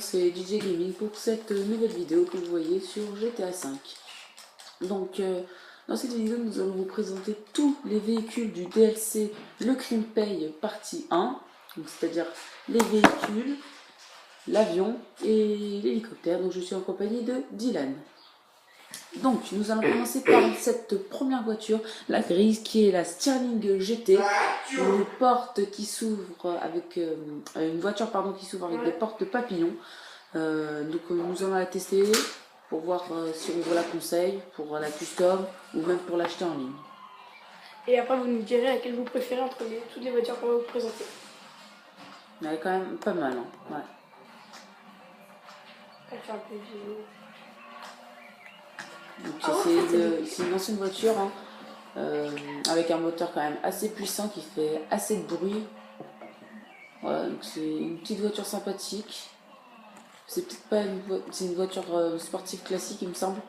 c'est DJ Gaming pour cette nouvelle vidéo que vous voyez sur GTA V. Donc dans cette vidéo nous allons vous présenter tous les véhicules du DLC Le Crime Paye partie 1, c'est-à-dire les véhicules, l'avion et l'hélicoptère. Donc je suis en compagnie de Dylan. Donc nous allons commencer par cette première voiture, la grise, qui est la Sterling GT, une porte qui s'ouvre avec une voiture qui s'ouvre avec des portes papillons. Donc nous allons la tester pour voir si on vous la conseille pour la custom ou même pour l'acheter en ligne. Et après vous nous direz laquelle vous préférez entre toutes les voitures qu'on va vous présenter. Elle est quand même pas mal, hein. Ouais. Elle fait un peu vieux. C'est une ancienne voiture, hein, avec un moteur quand même assez puissant qui fait assez de bruit. Voilà, donc c'est une petite voiture sympathique. C'est peut-être pas une voiture sportive classique, il me semble.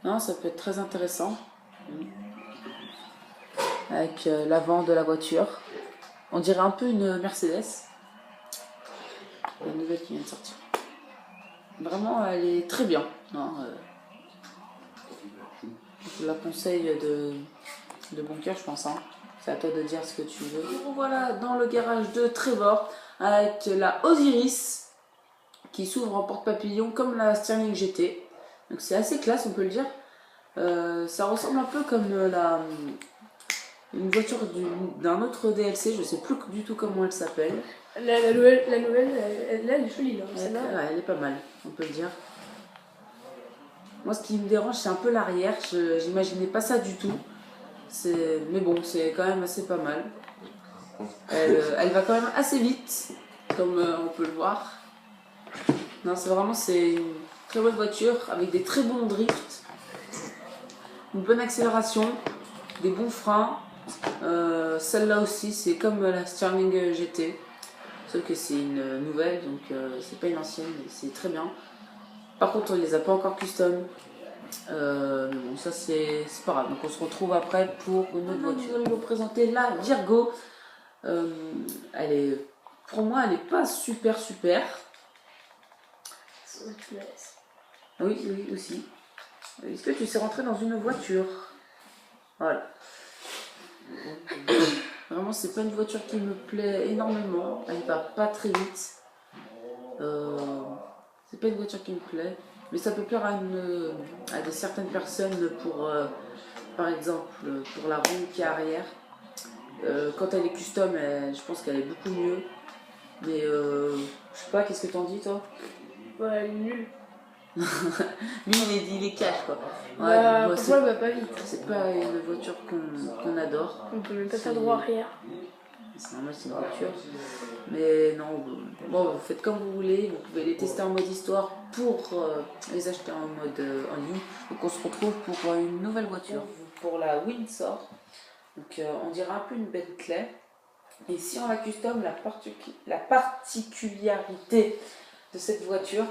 Non, ça peut être très intéressant. Avec l'avant de la voiture. On dirait un peu une Mercedes. La nouvelle qui vient de sortir. Vraiment, elle est très bien. Non, je la conseille de bon cœur, je pense. Hein. C'est à toi de dire ce que tu veux. Voilà, dans le garage de Trevor, avec la Osiris qui s'ouvre en porte-papillon comme la Sterling GT. Donc c'est assez classe, on peut le dire. Ça ressemble un peu comme une voiture d'un autre DLC, je sais plus du tout comment elle s'appelle. La nouvelle, elle est jolie là. Ouais, elle est pas mal, on peut le dire. Moi, ce qui me dérange, c'est un peu l'arrière. J'imaginais pas ça du tout. Mais bon, c'est quand même assez pas mal. Elle va quand même assez vite, comme on peut le voir. Non, c'est une très bonne voiture avec des très bons drifts, une bonne accélération, des bons freins. Celle-là aussi, c'est comme la Sterling GT, sauf que c'est une nouvelle, donc c'est pas une ancienne, mais c'est très bien. Par contre, on les a pas encore custom. Mais bon, ça c'est pas grave. Donc on se retrouve après pour une autre voiture. Nous allons vous présenter la Virgo. Pour moi, elle est pas super. Oui, aussi. Est-ce que tu sais rentrer dans une voiture? Voilà. Vraiment, c'est pas une voiture qui me plaît énormément. Elle va pas très vite. C'est pas une voiture qui me plaît. Mais ça peut plaire à certaines personnes pour, par exemple, pour la roue qui est arrière. Quand elle est custom, je pense qu'elle est beaucoup mieux. Mais je sais pas, qu'est-ce que t'en dis toi? Ouais, elle est nulle. Lui, il est cash quoi. Ouais, pourquoi elle va pas vite? C'est pas une voiture qu'on adore. On peut même pas faire droit arrière. C'est normal, c'est une voiture. Mais non, bon, vous faites comme vous voulez. Vous pouvez les tester en mode histoire pour les acheter en mode en ligne. Donc on se retrouve pour une nouvelle voiture. Pour la Windsor. Donc on dirait un peu une Bentley. Et si on la custom, la particularité de cette voiture,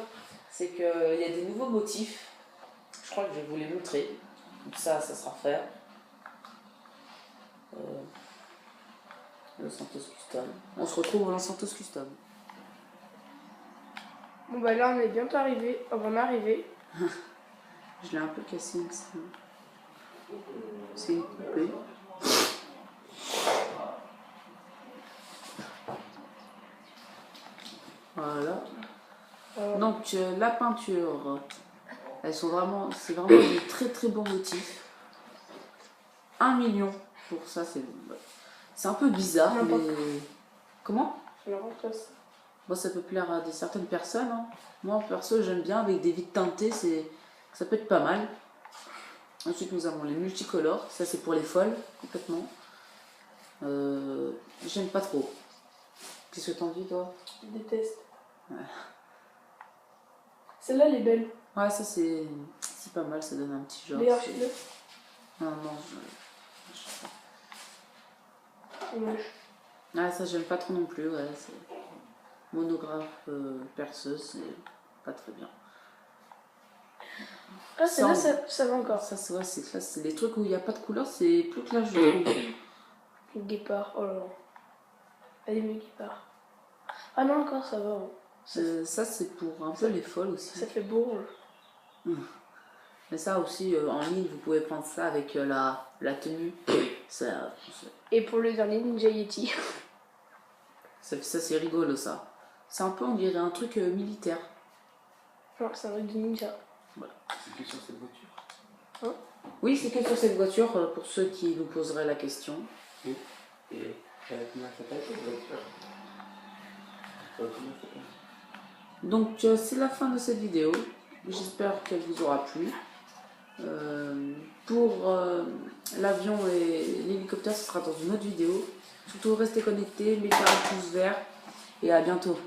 c'est qu'il y a des nouveaux motifs. Je crois que je vais vous les montrer. Donc ça sera fait. Los Santos Custom. On se retrouve au Los Santos Custom. Bon bah là on est bientôt arrivé. On est arrivé. Je l'ai un peu cassé ici. C'est une poupée. Voilà. Donc la peinture, c'est vraiment des très bons motifs. 1 million pour ça, c'est un peu bizarre, mais comment? Moi, ça peut plaire à certaines personnes. Hein. Moi, perso, j'aime bien avec des vitres teintées, ça peut être pas mal. Ensuite, nous avons les multicolores. Ça, c'est pour les folles, complètement. J'aime pas trop. Qu'est-ce que t'en dis, toi? Je déteste. Ouais. Celle-là, elle est belle. Ouais, ça, c'est pas mal. Ça donne un petit genre. Non, c'est moche. Ah, ça, j'aime pas trop non plus. Ouais, c'est monographe perceuse, c'est pas très bien. Ah, celle-là, ça va encore. Ça, c'est classe. Les trucs où il n'y a pas de couleur, c'est plus classe, je trouve. Le guépard, oh là là. Elle est mieux guépard. Ah non, encore, ça va. Hein. Ça, c'est pour un peu les folles aussi. Ça fait bourge. Mais ça aussi, en ligne, vous pouvez prendre ça avec la tenue. Ça, Et pour le dernier, Ninja Yeti. ça c'est rigolo, ça. C'est un peu, on dirait un truc militaire. Genre, c'est un truc de ninja. C'est que sur cette voiture. Oui, c'est que sur cette voiture, pour ceux qui nous poseraient la question. Oui. Et comment elle s'appelle cette voiture? Comment elle s'appelle? Donc, c'est la fin de cette vidéo. J'espère qu'elle vous aura plu. Pour l'avion et l'hélicoptère, ce sera dans une autre vidéo. Surtout, restez connectés, mettez un pouce vert et à bientôt.